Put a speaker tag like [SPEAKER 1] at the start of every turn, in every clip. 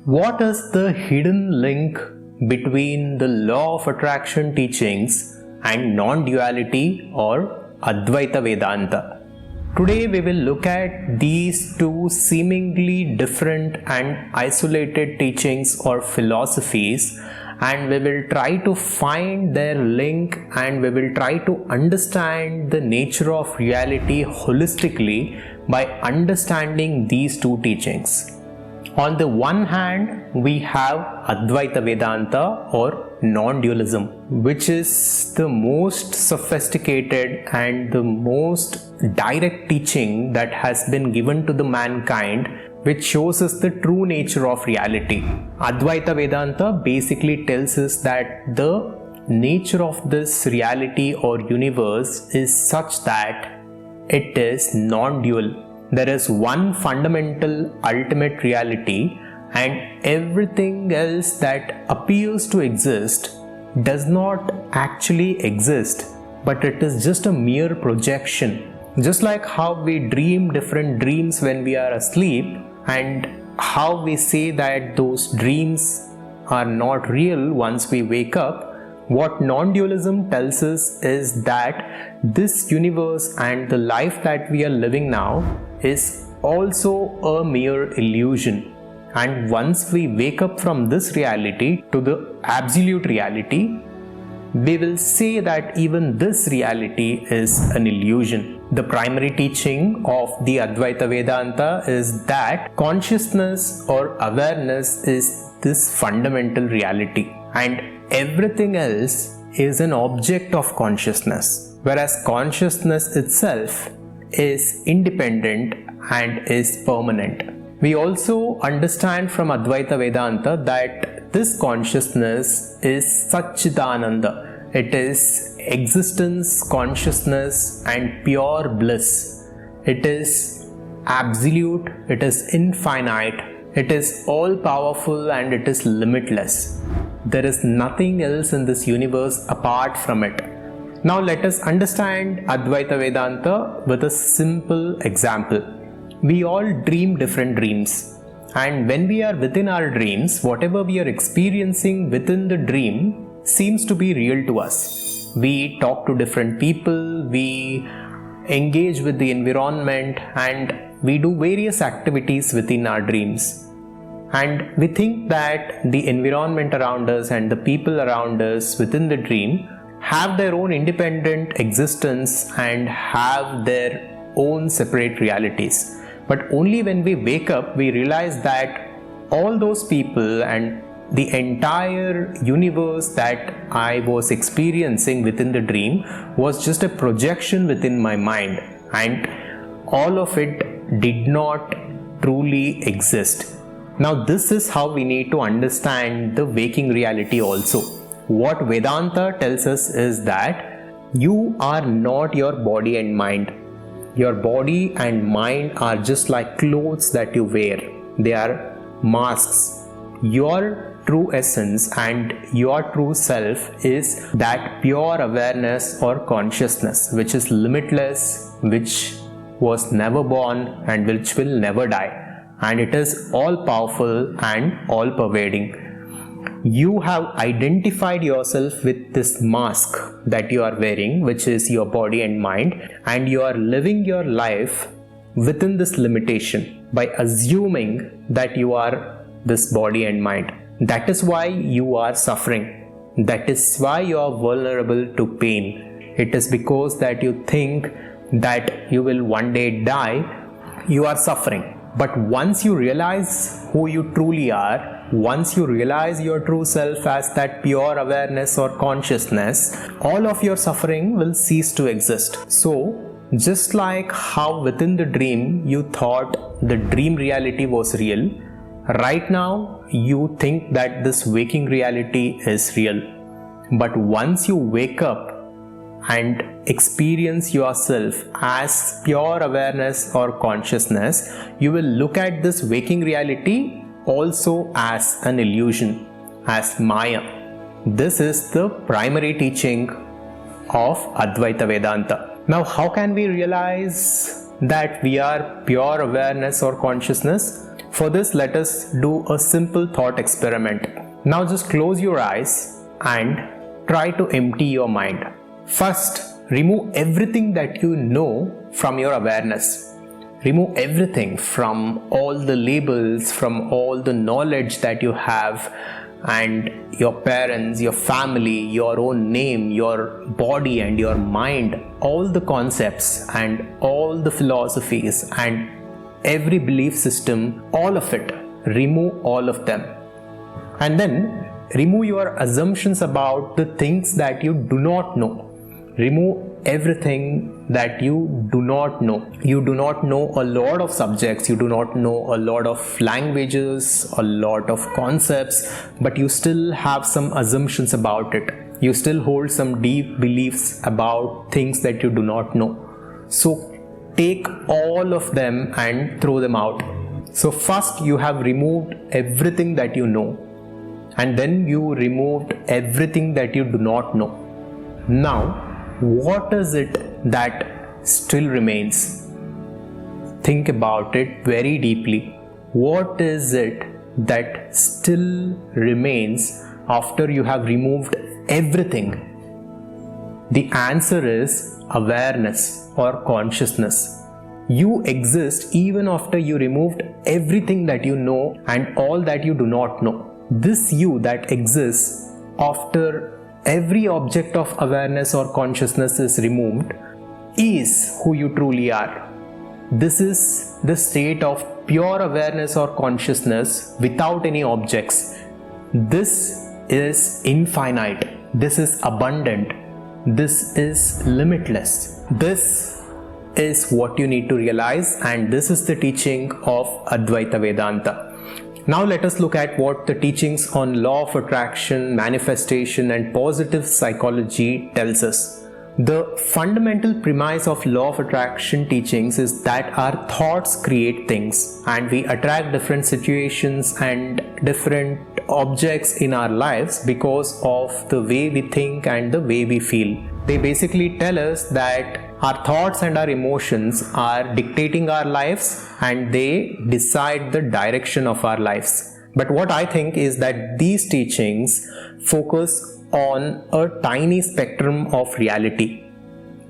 [SPEAKER 1] What is the hidden link between the law of attraction teachings and non-duality or Advaita Vedanta? Today we will look at these two seemingly different and isolated teachings or philosophies, and we will try to find their link, and we will try to understand the nature of reality holistically by understanding these two teachings. On the one hand, we have Advaita Vedanta or non-dualism, which is the most sophisticated and the most direct teaching that has been given to the mankind, which shows us the true nature of reality. Advaita Vedanta basically tells us that the nature of this reality or universe is such that it is non-dual. There is one fundamental ultimate reality, and everything else that appears to exist does not actually exist, but it is just a mere projection. Just like how we dream different dreams when we are asleep, and how we say that those dreams are not real once we wake up, what non-dualism tells us is that this universe and the life that we are living now is also a mere illusion. And once we wake up from this reality to the absolute reality, we will say that even this reality is an illusion. The primary teaching of the Advaita Vedanta is that consciousness or awareness is this fundamental reality, and everything else is an object of consciousness, whereas consciousness itself is independent and is permanent. We also understand from Advaita Vedanta that this consciousness is Satchidananda. It is existence, consciousness, and pure bliss. It is absolute, it is infinite, it is all powerful, and it is limitless. There is nothing else in this universe apart from it. Now let us understand Advaita Vedanta with a simple example. We all dream different dreams, and when we are within our dreams, whatever we are experiencing within the dream seems to be real to us. We talk to different people, we engage with the environment, and we do various activities within our dreams. And we think that the environment around us and the people around us within the dream have their own independent existence and have their own separate realities. But only when we wake up, we realize that all those people and the entire universe that I was experiencing within the dream was just a projection within my mind, and all of it did not truly exist. Now this is how we need to understand the waking reality also. What Vedanta tells us is that you are not your body and mind. Your body and mind are just like clothes that you wear. They are masks. Your true essence and your true self is that pure awareness or consciousness, which is limitless, which was never born and which will never die. And it is all powerful and all pervading. You have identified yourself with this mask that you are wearing, which is your body and mind, and you are living your life within this limitation by assuming that you are this body and mind. That is why you are suffering. That is why you are vulnerable to pain. It is because that you think that you will one day die, you are suffering. But once you realize who you truly are, once you realize your true self as that pure awareness or consciousness, all of your suffering will cease to exist. So, just like how within the dream you thought the dream reality was real, right now you think that this waking reality is real. But once you wake up and experience yourself as pure awareness or consciousness, you will look at this waking reality also as an illusion, as Maya. This is the primary teaching of Advaita Vedanta. Now, how can we realize that we are pure awareness or consciousness? For this, let us do a simple thought experiment. Now just close your eyes and try to empty your mind. First, remove everything that you know from your awareness. Remove everything from all the labels, from all the knowledge that you have, and your parents, your family, your own name, your body and your mind, all the concepts and all the philosophies and every belief system, all of it. Remove all of them. And then remove your assumptions about the things that you do not know. Remove everything that you do not know. You do not know a lot of subjects, you do not know a lot of languages, a lot of concepts, but you still have some assumptions about it. You still hold some deep beliefs about things that you do not know. So take all of them and throw them out. So first you have removed everything that you know, and then you removed everything that you do not know. Now, what is it that still remains? Think about it very deeply. What is it that still remains after you have removed everything? The answer is awareness or consciousness. You exist even after you removed everything that you know and all that you do not know. This you that exists after every object of awareness or consciousness is removed is who you truly are. This is the state of pure awareness or consciousness without any objects. This is infinite. This is abundant. This is limitless. This is what you need to realize, and this is the teaching of Advaita Vedanta. Now let us look at what the teachings on law of attraction, manifestation and positive psychology tells us. The fundamental premise of law of attraction teachings is that our thoughts create things, and we attract different situations and different objects in our lives because of the way we think and the way we feel. They basically tell us that our thoughts and our emotions are dictating our lives and they decide the direction of our lives. But what I think is that these teachings focus on a tiny spectrum of reality.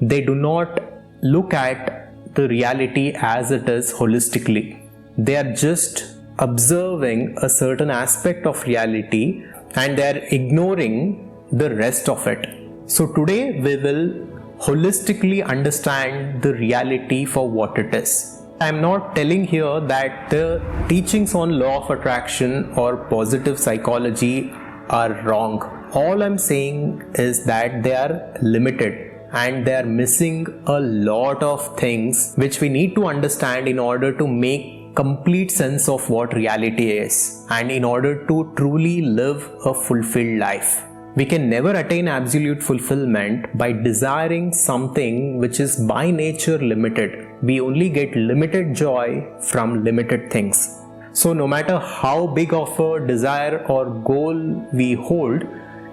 [SPEAKER 1] They do not look at the reality as it is holistically. They are just observing a certain aspect of reality and they are ignoring the rest of it. So today we will holistically understand the reality for what it is. I am not telling here that the teachings on law of attraction or positive psychology are wrong. All I am saying is that they are limited and they are missing a lot of things which we need to understand in order to make complete sense of what reality is and in order to truly live a fulfilled life. We can never attain absolute fulfillment by desiring something which is by nature limited. We only get limited joy from limited things. So no matter how big of a desire or goal we hold,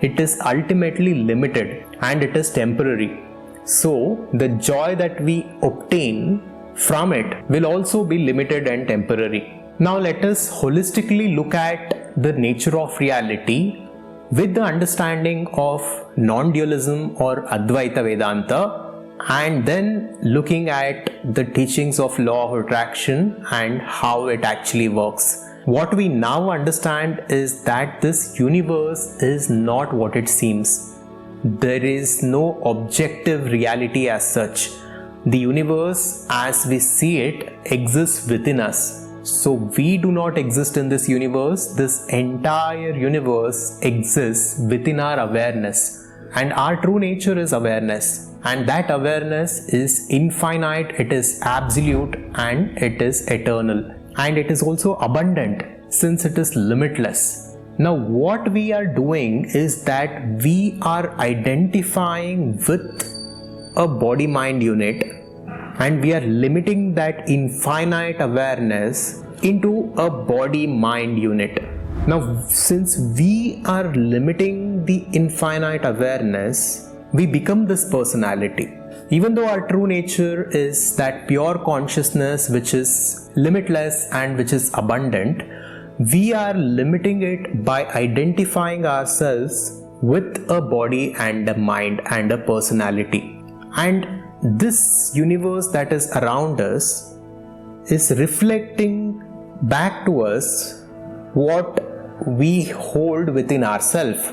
[SPEAKER 1] it is ultimately limited and it is temporary. So the joy that we obtain from it will also be limited and temporary. Now let us holistically look at the nature of reality with the understanding of non-dualism or Advaita Vedanta, and then looking at the teachings of law of attraction and how it actually works. What we now understand is that this universe is not what it seems. There is no objective reality as such. The universe as we see it exists within us. So we do not exist in this universe. This entire universe exists within our awareness, and our true nature is awareness, and that awareness is infinite, it is absolute, and it is eternal, and it is also abundant since it is limitless. Now what we are doing is that we are identifying with a body-mind unit and we are limiting that infinite awareness into a body-mind unit. Now, since we are limiting the infinite awareness, we become this personality. Even though our true nature is that pure consciousness which is limitless and which is abundant, we are limiting it by identifying ourselves with a body and a mind and a personality. And this universe that is around us is reflecting back to us what we hold within ourselves.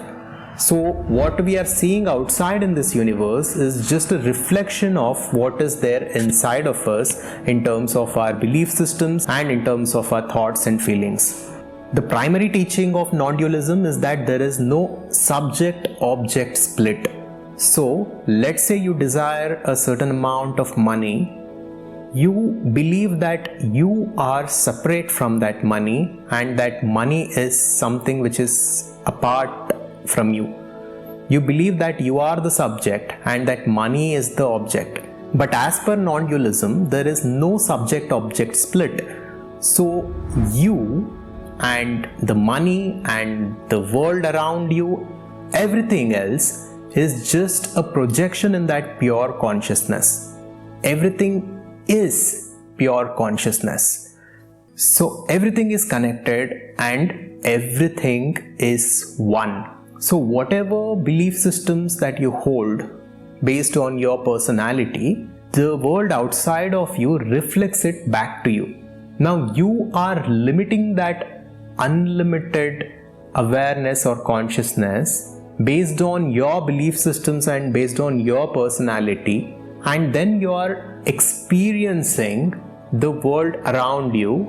[SPEAKER 1] So what we are seeing outside in this universe is just a reflection of what is there inside of us in terms of our belief systems and in terms of our thoughts and feelings. The primary teaching of non-dualism is that there is no subject-object split. So let's say you desire a certain amount of money. You believe that you are separate from that money and that money is something which is apart from you. You believe that you are the subject and that money is the object. But as per non-dualism, there is no subject-object split. So you and the money and the world around you, everything else is just a projection in that pure consciousness. Everything is pure consciousness. So everything is connected and everything is one. So whatever belief systems that you hold based on your personality, the world outside of you reflects it back to you. Now you are limiting that unlimited awareness or consciousness based on your belief systems and based on your personality, and then you are experiencing the world around you,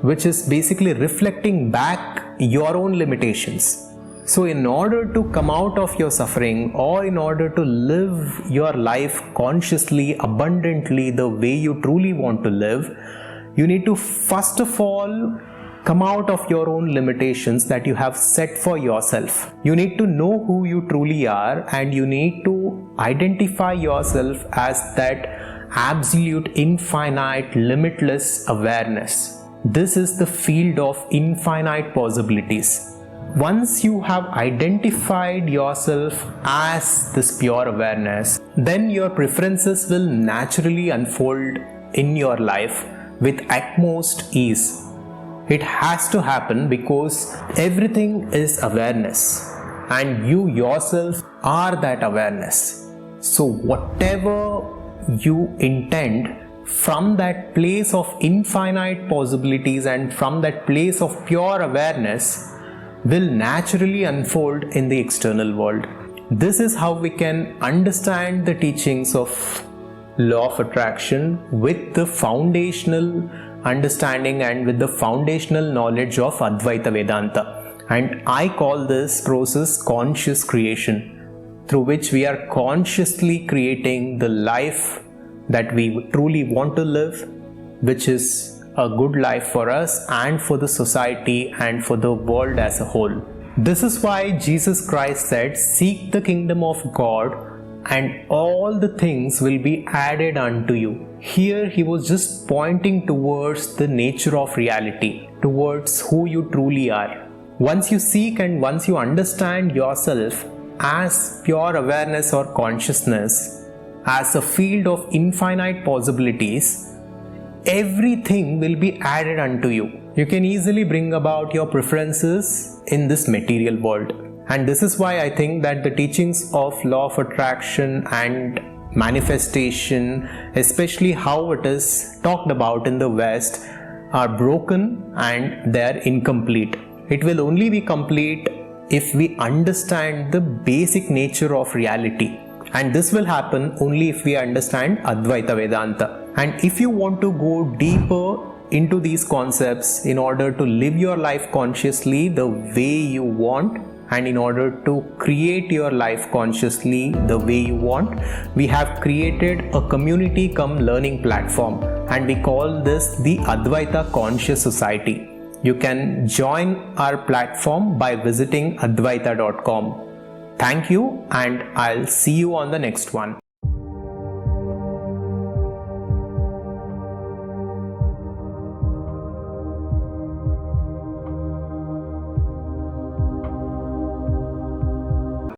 [SPEAKER 1] which is basically reflecting back your own limitations. So in order to come out of your suffering, or in order to live your life consciously, abundantly, the way you truly want to live, you need to first of all come out of your own limitations that you have set for yourself. You need to know who you truly are, and you need to identify yourself as that absolute, infinite, limitless awareness. This is the field of infinite possibilities. Once you have identified yourself as this pure awareness, then your preferences will naturally unfold in your life with utmost ease. It has to happen because everything is awareness and you yourself are that awareness. So whatever you intend from that place of infinite possibilities and from that place of pure awareness will naturally unfold in the external world. This is how we can understand the teachings of law of attraction with the foundational understanding and with the foundational knowledge of Advaita Vedanta. And I call this process conscious creation, through which we are consciously creating the life that we truly want to live, which is a good life for us and for the society and for the world as a whole. This is why Jesus Christ said, "Seek the kingdom of God and all the things will be added unto you." Here he was just pointing towards the nature of reality, towards who you truly are. Once you seek and once you understand yourself as pure awareness or consciousness, as a field of infinite possibilities, everything will be added unto you. You can easily bring about your preferences in this material world. And this is why I think that the teachings of law of attraction and manifestation, especially how it is talked about in the West, are broken and they are incomplete. It will only be complete if we understand the basic nature of reality. And this will happen only if we understand Advaita Vedanta. And if you want to go deeper into these concepts in order to live your life consciously the way you want, and in order to create your life consciously the way you want, we have created a community cum learning platform, and we call this the Advaita Conscious Society. You can join our platform by visiting advaita.com. Thank you, and I'll see you on the next one.